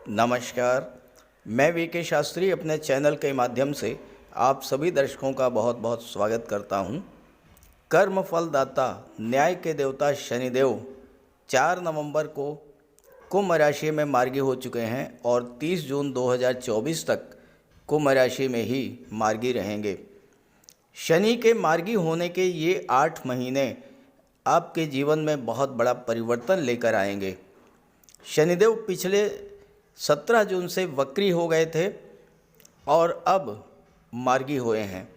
नमस्कार। मैं वीके शास्त्री अपने चैनल के माध्यम से आप सभी दर्शकों का बहुत बहुत स्वागत करता हूं। कर्म फलदाता न्याय के देवता शनिदेव 4 नवंबर को कुंभ राशि में मार्गी हो चुके हैं और 30 जून 2024 तक कुंभ राशि में ही मार्गी रहेंगे। शनि के मार्गी होने के ये 8 महीने आपके जीवन में बहुत बड़ा परिवर्तन लेकर आएंगे। शनिदेव पिछले 17 जून से वक्री हो गए थे और अब मार्गी हुए हैं।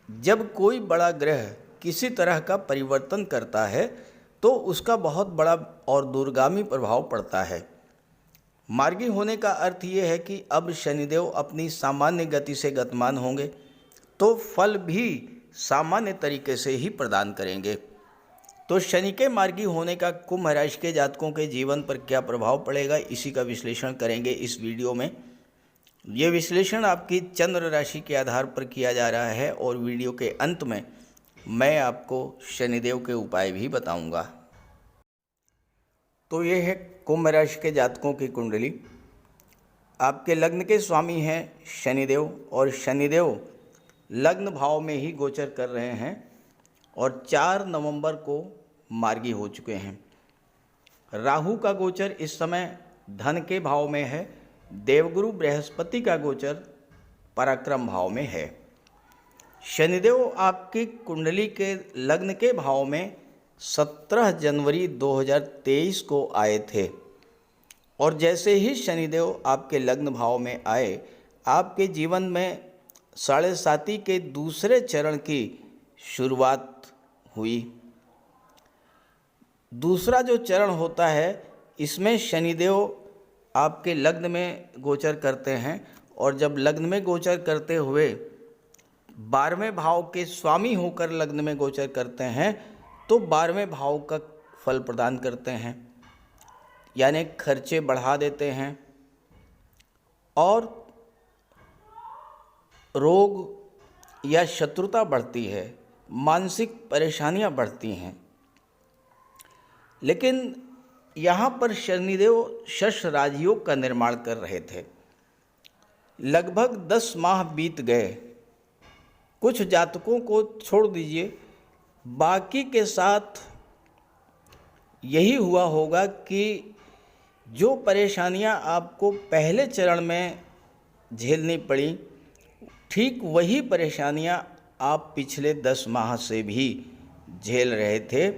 जब कोई बड़ा ग्रह किसी तरह का परिवर्तन करता है तो उसका बहुत बड़ा और दूरगामी प्रभाव पड़ता है। मार्गी होने का अर्थ ये है कि अब शनिदेव अपनी सामान्य गति से गतिमान होंगे तो फल भी सामान्य तरीके से ही प्रदान करेंगे। तो शनि के मार्गी होने का कुंभ राशि के जातकों के जीवन पर क्या प्रभाव पड़ेगा, इसी का विश्लेषण करेंगे इस वीडियो में। ये विश्लेषण आपकी चंद्र राशि के आधार पर किया जा रहा है और वीडियो के अंत में मैं आपको शनिदेव के उपाय भी बताऊंगा। तो ये है कुंभ राशि के जातकों की कुंडली। आपके लग्न के स्वामी हैं शनिदेव और शनिदेव लग्न भाव में ही गोचर कर रहे हैं और 4 नवंबर को मार्गी हो चुके हैं। राहु का गोचर इस समय धन के भाव में है। देवगुरु बृहस्पति का गोचर पराक्रम भाव में है। शनिदेव आपकी कुंडली के लग्न के भाव में 17 जनवरी 2023 को आए थे और जैसे ही शनिदेव आपके लग्न भाव में आए, आपके जीवन में 7.5 के दूसरे चरण की शुरुआत हुई। दूसरा जो चरण होता है इसमें शनिदेव आपके लग्न में गोचर करते हैं और जब लग्न में गोचर करते हुए 12वें भाव के स्वामी होकर लग्न में गोचर करते हैं तो 12वें भाव का फल प्रदान करते हैं, यानी खर्चे बढ़ा देते हैं और रोग या शत्रुता बढ़ती है, मानसिक परेशानियां बढ़ती हैं। लेकिन यहाँ पर शनिदेव शश राजयोग का निर्माण कर रहे थे। लगभग 10 माह बीत गए। कुछ जातकों को छोड़ दीजिए, बाकी के साथ यही हुआ होगा कि जो परेशानियां आपको पहले चरण में झेलनी पड़ी, ठीक वही परेशानियां आप पिछले 10 माह से भी झेल रहे थे।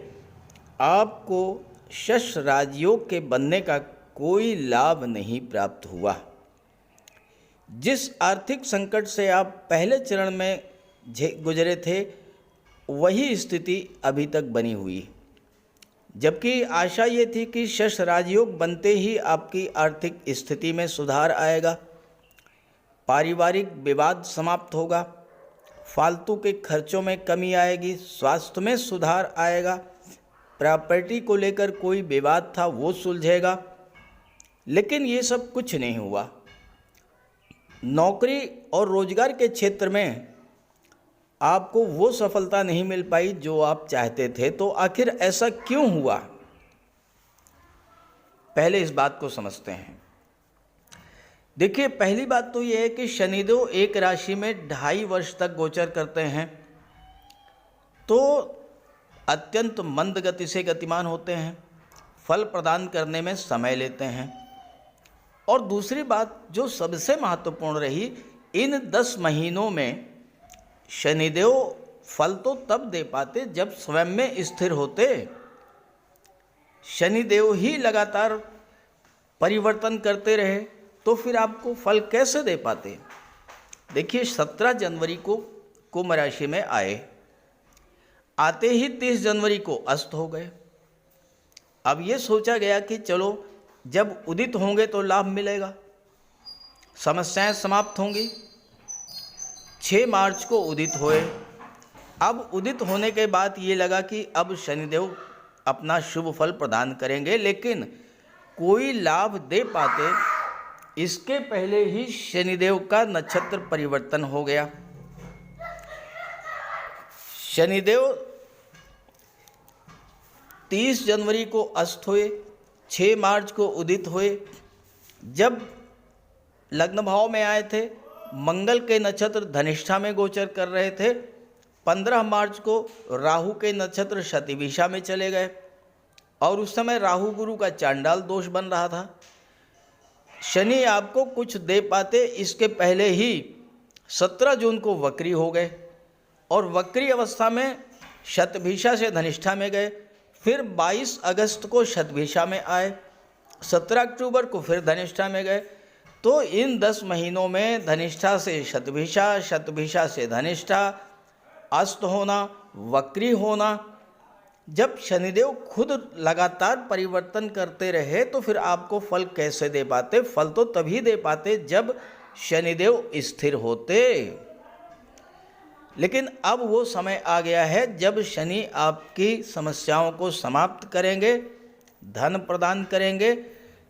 आपको शश राजयोग के बनने का कोई लाभ नहीं प्राप्त हुआ। जिस आर्थिक संकट से आप पहले चरण में गुजरे थे वही स्थिति अभी तक बनी हुई, जबकि आशा ये थी कि शश राजयोग बनते ही आपकी आर्थिक स्थिति में सुधार आएगा, पारिवारिक विवाद समाप्त होगा, फालतू के खर्चों में कमी आएगी, स्वास्थ्य में सुधार आएगा, प्रॉपर्टी को लेकर कोई विवाद था वो सुलझेगा। लेकिन ये सब कुछ नहीं हुआ। नौकरी और रोजगार के क्षेत्र में आपको वो सफलता नहीं मिल पाई जो आप चाहते थे। तो आखिर ऐसा क्यों हुआ, पहले इस बात को समझते हैं। देखिए, पहली बात तो ये है कि शनिदेव एक राशि में 2.5 वर्ष तक गोचर करते हैं तो अत्यंत मंद गति से गतिमान होते हैं, फल प्रदान करने में समय लेते हैं। और दूसरी बात जो सबसे महत्वपूर्ण रही, इन 10 महीनों में शनिदेव फल तो तब दे पाते जब स्वयं में स्थिर होते। शनिदेव ही लगातार परिवर्तन करते रहे तो फिर आपको फल कैसे दे पाते। देखिए, 17 जनवरी को कुंभ राशि में आते ही 30 जनवरी को अस्त हो गए। अब ये सोचा गया कि चलो जब उदित होंगे तो लाभ मिलेगा, समस्याएं समाप्त होंगी। 6 मार्च को उदित हुए। अब उदित होने के बाद ये लगा कि अब शनिदेव अपना शुभ फल प्रदान करेंगे, लेकिन कोई लाभ दे पाते इसके पहले ही शनिदेव का नक्षत्र परिवर्तन हो गया। शनिदेव 30 जनवरी को अस्त हुए, 6 मार्च को उदित हुए। जब लग्न भाव में आए थे, मंगल के नक्षत्र धनिष्ठा में गोचर कर रहे थे। 15 मार्च को राहु के नक्षत्र शतभिषा में चले गए और उस समय राहु गुरु का चांडाल दोष बन रहा था। शनि आपको कुछ दे पाते, इसके पहले ही 17 जून को वक्री हो गए और वक्री अवस्था में शतभिषा से धनिष्ठा में गए। फिर 22 अगस्त को शतभिषा में आए, 17 अक्टूबर को फिर धनिष्ठा में गए। तो इन 10 महीनों में धनिष्ठा से शतभिषा, शतभिषा से धनिष्ठा, अस्त होना, वक्री होना। जब शनिदेव खुद लगातार परिवर्तन करते रहे तो फिर आपको फल कैसे दे पाते? फल तो तभी दे पाते जब शनिदेव स्थिर होते। लेकिन अब वो समय आ गया है जब शनि आपकी समस्याओं को समाप्त करेंगे, धन प्रदान करेंगे,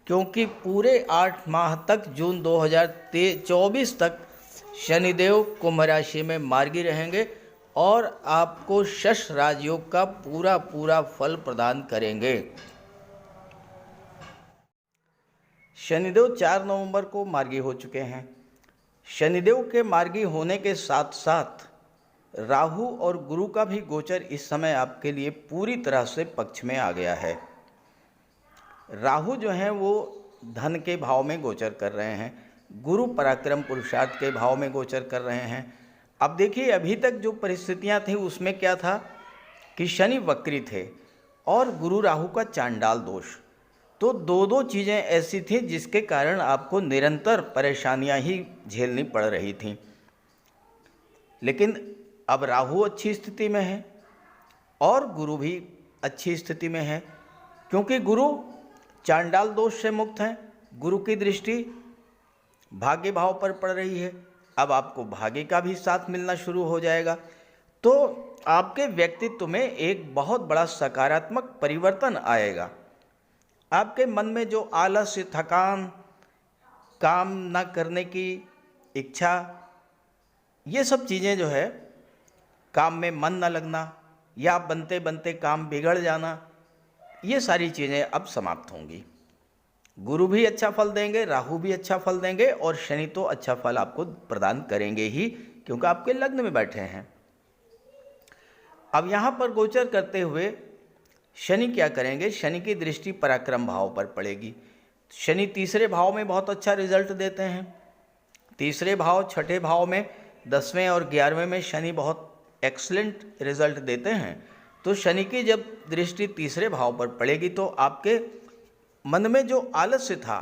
क्योंकि पूरे 8 माह तक जून 2024 तक शनिदेव कुंभ राशि में मार्गी रहेंगे और आपको शश राजयोग का पूरा पूरा फल प्रदान करेंगे। शनिदेव 4 नवंबर को मार्गी हो चुके हैं। शनिदेव के मार्गी होने के साथ साथ राहु और गुरु का भी गोचर इस समय आपके लिए पूरी तरह से पक्ष में आ गया है। राहु जो हैं वो धन के भाव में गोचर कर रहे हैं, गुरु पराक्रम पुरुषार्थ के भाव में गोचर कर रहे हैं। अब देखिए, अभी तक जो परिस्थितियां थी उसमें क्या था कि शनि वक्री थे और गुरु राहु का चांडाल दोष। तो दो चीज़ें ऐसी थी जिसके कारण आपको निरंतर परेशानियां ही झेलनी पड़ रही थीं। लेकिन अब राहु अच्छी स्थिति में है और गुरु भी अच्छी स्थिति में है, क्योंकि गुरु चांडाल दोष से मुक्त हैं। गुरु की दृष्टि भाग्य भाव पर पड़ रही है। अब आपको भाग्य का भी साथ मिलना शुरू हो जाएगा। तो आपके व्यक्तित्व में एक बहुत बड़ा सकारात्मक परिवर्तन आएगा। आपके मन में जो आलस्य, थकान, काम न करने की इच्छा, ये सब चीज़ें जो है, काम में मन न लगना या बनते बनते काम बिगड़ जाना, ये सारी चीज़ें अब समाप्त होंगी। गुरु भी अच्छा फल देंगे, राहु भी अच्छा फल देंगे और शनि तो अच्छा फल आपको प्रदान करेंगे ही, क्योंकि आपके लग्न में बैठे हैं। अब यहाँ पर गोचर करते हुए शनि क्या करेंगे? शनि की दृष्टि पराक्रम भाव पर पड़ेगी। शनि तीसरे भाव में बहुत अच्छा रिजल्ट देते हैं। तीसरे भाव, छठे भाव में, 10वें और 11वें में शनि बहुत एक्सलेंट रिजल्ट देते हैं। तो शनि की जब दृष्टि तीसरे भाव पर पड़ेगी तो आपके मन में जो आलस्य था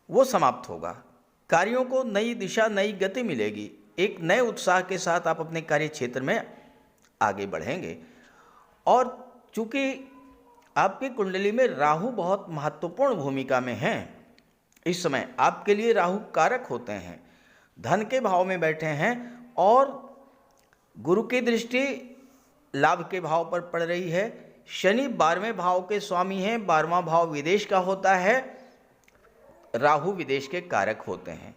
वो समाप्त होगा। कार्यों को नई दिशा, नई गति मिलेगी। एक नए उत्साह के साथ आप अपने कार्य क्षेत्र में आगे बढ़ेंगे। और चूंकि आपकी कुंडली में राहु बहुत महत्वपूर्ण भूमिका में हैं, इस समय आपके लिए राहु कारक होते हैं, धन के भाव में बैठे हैं और गुरु की दृष्टि लाभ के भाव पर पड़ रही है। शनि 12वें भाव के स्वामी हैं, 12वां भाव विदेश का होता है, राहु विदेश के कारक होते हैं।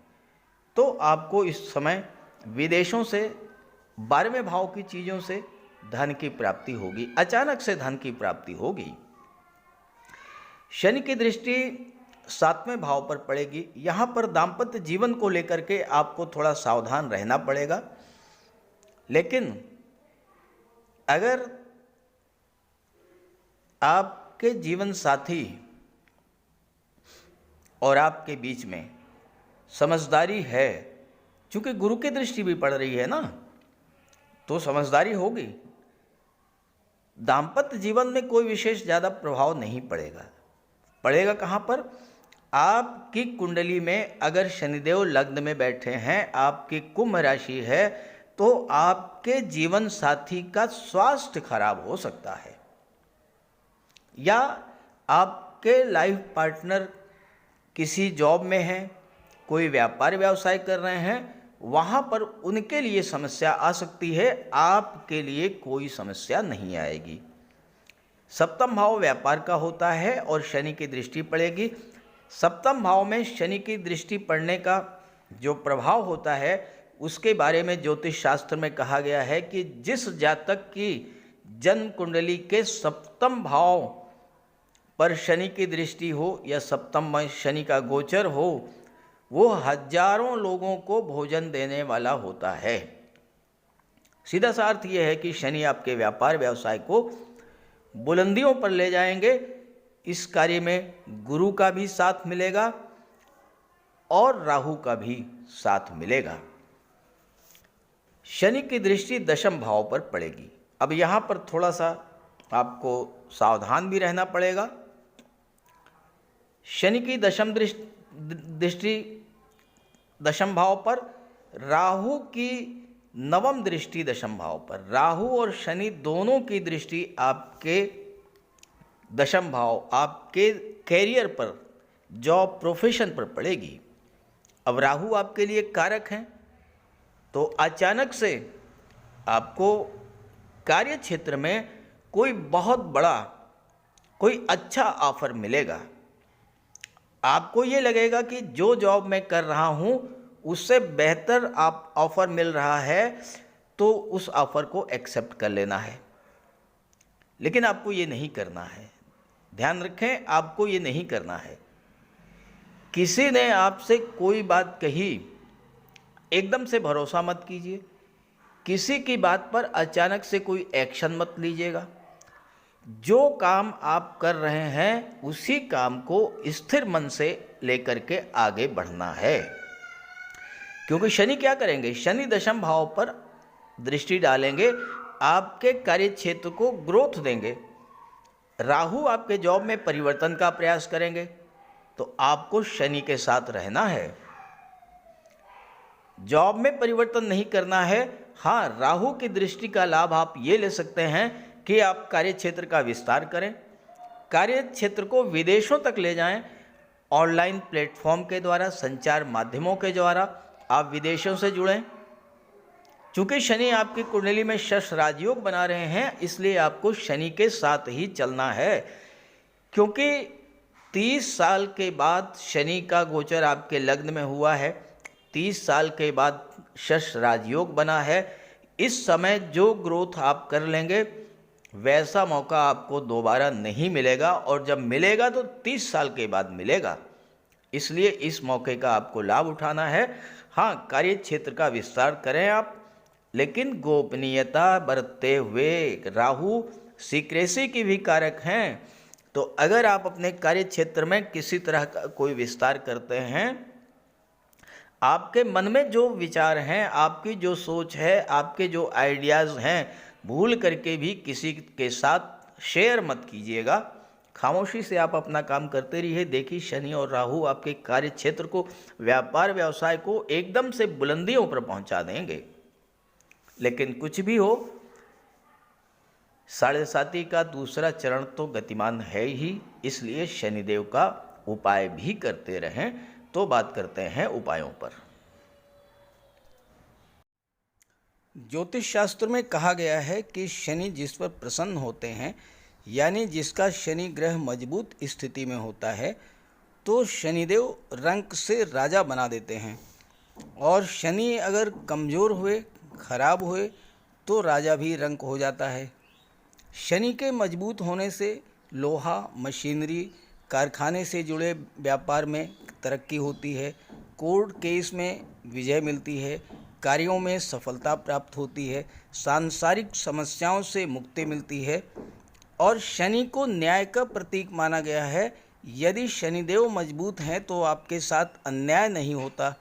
तो आपको इस समय विदेशों से, 12वें भाव की चीज़ों से धन की प्राप्ति होगी, अचानक से धन की प्राप्ति होगी। शनि की दृष्टि 7वें भाव पर पड़ेगी। यहाँ पर दाम्पत्य जीवन को लेकर के आपको थोड़ा सावधान रहना पड़ेगा। लेकिन अगर आपके जीवन साथी और आपके बीच में समझदारी है, चूंकि गुरु की दृष्टि भी पड़ रही है ना, तो समझदारी होगी, दाम्पत्य जीवन में कोई विशेष ज़्यादा प्रभाव नहीं पड़ेगा। पड़ेगा कहाँ पर? आपकी कुंडली में अगर शनिदेव लग्न में बैठे हैं, आपकी कुंभ राशि है, तो आपके जीवन साथी का स्वास्थ्य खराब हो सकता है, या आपके लाइफ पार्टनर किसी जॉब में हैं, कोई व्यापार व्यवसाय कर रहे हैं, वहाँ पर उनके लिए समस्या आ सकती है, आपके लिए कोई समस्या नहीं आएगी। सप्तम भाव व्यापार का होता है और शनि की दृष्टि पड़ेगी। सप्तम भाव में शनि की दृष्टि पड़ने का जो प्रभाव होता है उसके बारे में ज्योतिष शास्त्र में कहा गया है कि जिस जातक की जन्म कुंडली के सप्तम भाव पर शनि की दृष्टि हो या सप्तम में शनि का गोचर हो, वो हजारों लोगों को भोजन देने वाला होता है। सीधा सा अर्थ यह है कि शनि आपके व्यापार व्यवसाय को बुलंदियों पर ले जाएंगे। इस कार्य में गुरु का भी साथ मिलेगा और राहु का भी साथ मिलेगा। शनि की दृष्टि दशम भाव पर पड़ेगी। अब यहाँ पर थोड़ा सा आपको सावधान भी रहना पड़ेगा। शनि की दृष्टि दशम भाव पर, राहु की नवम दृष्टि दशम भाव पर। राहु और शनि दोनों की दृष्टि आपके दशम भाव, आपके कैरियर पर, जॉब प्रोफेशन पर पड़ेगी। अब राहु आपके लिए कारक हैं, तो अचानक से आपको कार्य क्षेत्र में कोई बहुत बड़ा, कोई अच्छा ऑफर मिलेगा। आपको ये लगेगा कि जो जॉब मैं कर रहा हूँ उससे बेहतर आप ऑफ़र मिल रहा है, तो उस ऑफ़र को एक्सेप्ट कर लेना है। लेकिन आपको ये नहीं करना है, ध्यान रखें, आपको ये नहीं करना है। किसी ने आपसे कोई बात कही, एकदम से भरोसा मत कीजिए। किसी की बात पर अचानक से कोई एक्शन मत लीजिएगा। जो काम आप कर रहे हैं उसी काम को स्थिर मन से लेकर के आगे बढ़ना है। क्योंकि शनि क्या करेंगे, शनि दशम भाव पर दृष्टि डालेंगे, आपके कार्य क्षेत्र को ग्रोथ देंगे। राहु आपके जॉब में परिवर्तन का प्रयास करेंगे, तो आपको शनि के साथ रहना है। जॉब में परिवर्तन नहीं करना है। हाँ, राहु की दृष्टि का लाभ आप ये ले सकते हैं कि आप कार्य क्षेत्र का विस्तार करें, कार्य क्षेत्र को विदेशों तक ले जाएं। ऑनलाइन प्लेटफॉर्म के द्वारा, संचार माध्यमों के द्वारा आप विदेशों से जुड़ें। चूँकि शनि आपकी कुंडली में शश राजयोग बना रहे हैं, इसलिए आपको शनि के साथ ही चलना है। क्योंकि 30 साल के बाद शनि का गोचर आपके लग्न में हुआ है, 30 साल के बाद शश राजयोग बना है। इस समय जो ग्रोथ आप कर लेंगे वैसा मौका आपको दोबारा नहीं मिलेगा, और जब मिलेगा तो 30 साल के बाद मिलेगा। इसलिए इस मौके का आपको लाभ उठाना है। हाँ, कार्य क्षेत्र का विस्तार करें आप, लेकिन गोपनीयता बरतते हुए। राहु सीक्रेसी की भी कारक हैं, तो अगर आप अपने कार्य क्षेत्र में किसी तरह का कोई विस्तार करते हैं, आपके मन में जो विचार हैं, आपकी जो सोच है, आपके जो आइडियाज़ हैं, भूल करके भी किसी के साथ शेयर मत कीजिएगा। खामोशी से आप अपना काम करते रहिए। देखिए, शनि और राहु आपके कार्य क्षेत्र को, व्यापार व्यवसाय को एकदम से बुलंदियों पर पहुंचा देंगे। लेकिन कुछ भी हो, साढ़े साती का दूसरा चरण तो गतिमान है ही, इसलिए शनिदेव का उपाय भी करते रहें। तो बात करते हैं उपायों पर। ज्योतिष शास्त्र में कहा गया है कि शनि जिस पर प्रसन्न होते हैं, यानी जिसका शनि ग्रह मजबूत स्थिति में होता है, तो शनिदेव रंक से राजा बना देते हैं। और शनि अगर कमज़ोर हुए, खराब हुए, तो राजा भी रंक हो जाता है। शनि के मजबूत होने से लोहा, मशीनरी, कारखाने से जुड़े व्यापार में तरक्की होती है, कोर्ट केस में विजय मिलती है, कार्यों में सफलता प्राप्त होती है, सांसारिक समस्याओं से मुक्ति मिलती है। और शनि को न्याय का प्रतीक माना गया है। यदि शनिदेव मजबूत हैं तो आपके साथ अन्याय नहीं होता।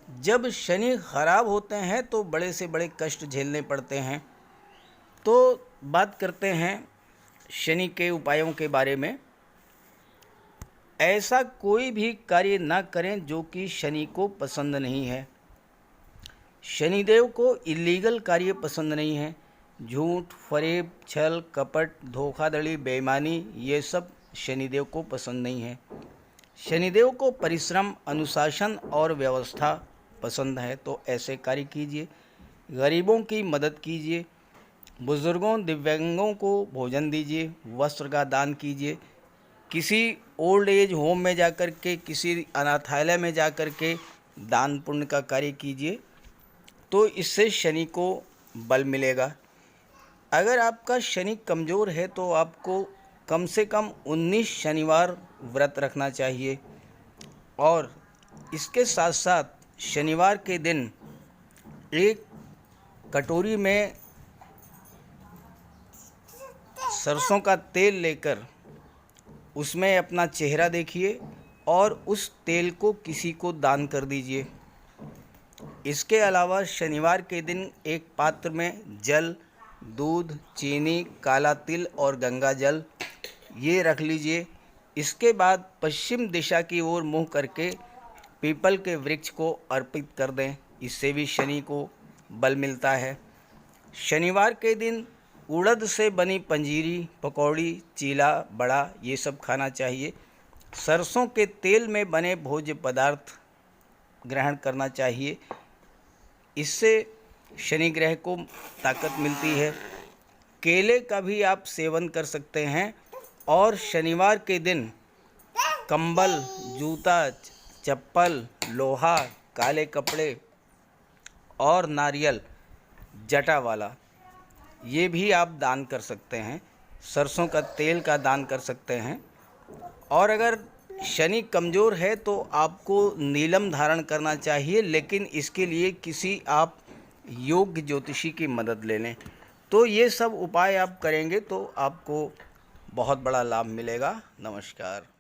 जब शनि खराब होते हैं तो बड़े से बड़े कष्ट झेलने पड़ते हैं। तो बात करते हैं शनि के उपायों के बारे में। ऐसा कोई भी कार्य ना करें जो कि शनि को पसंद नहीं है। शनिदेव को इलीगल कार्य पसंद नहीं है। झूठ, फरेब, छल, कपट, धोखाधड़ी, बेईमानी, ये सब शनिदेव को पसंद नहीं है। शनिदेव को परिश्रम, अनुशासन और व्यवस्था पसंद है, तो ऐसे कार्य कीजिए। गरीबों की मदद कीजिए, बुजुर्गों, दिव्यांगों को भोजन दीजिए, वस्त्र का दान कीजिए, किसी ओल्ड एज होम में जाकर के, किसी अनाथालय में जाकर के दान पुण्य का कार्य कीजिए, तो इससे शनि को बल मिलेगा। अगर आपका शनि कमज़ोर है तो आपको कम से कम 19 शनिवार व्रत रखना चाहिए। और इसके साथ साथ शनिवार के दिन एक कटोरी में सरसों का तेल लेकर उसमें अपना चेहरा देखिए और उस तेल को किसी को दान कर दीजिए। इसके अलावा शनिवार के दिन एक पात्र में जल, दूध, चीनी, काला तिल और गंगा जल ये रख लीजिए। इसके बाद पश्चिम दिशा की ओर मुँह करके पीपल के वृक्ष को अर्पित कर दें। इससे भी शनि को बल मिलता है। शनिवार के दिन उड़द से बनी पंजीरी, पकौड़ी, चीला, बड़ा ये सब खाना चाहिए। सरसों के तेल में बने भोज्य पदार्थ ग्रहण करना चाहिए। इससे शनि ग्रह को ताकत मिलती है। केले का भी आप सेवन कर सकते हैं। और शनिवार के दिन कंबल, जूता, चप्पल, लोहा, काले कपड़े और नारियल जटा वाला ये भी आप दान कर सकते हैं। सरसों का तेल का दान कर सकते हैं। और अगर शनि कमज़ोर है तो आपको नीलम धारण करना चाहिए, लेकिन इसके लिए किसी आप योग्य ज्योतिषी की मदद ले लें। तो ये सब उपाय आप करेंगे तो आपको बहुत बड़ा लाभ मिलेगा। नमस्कार।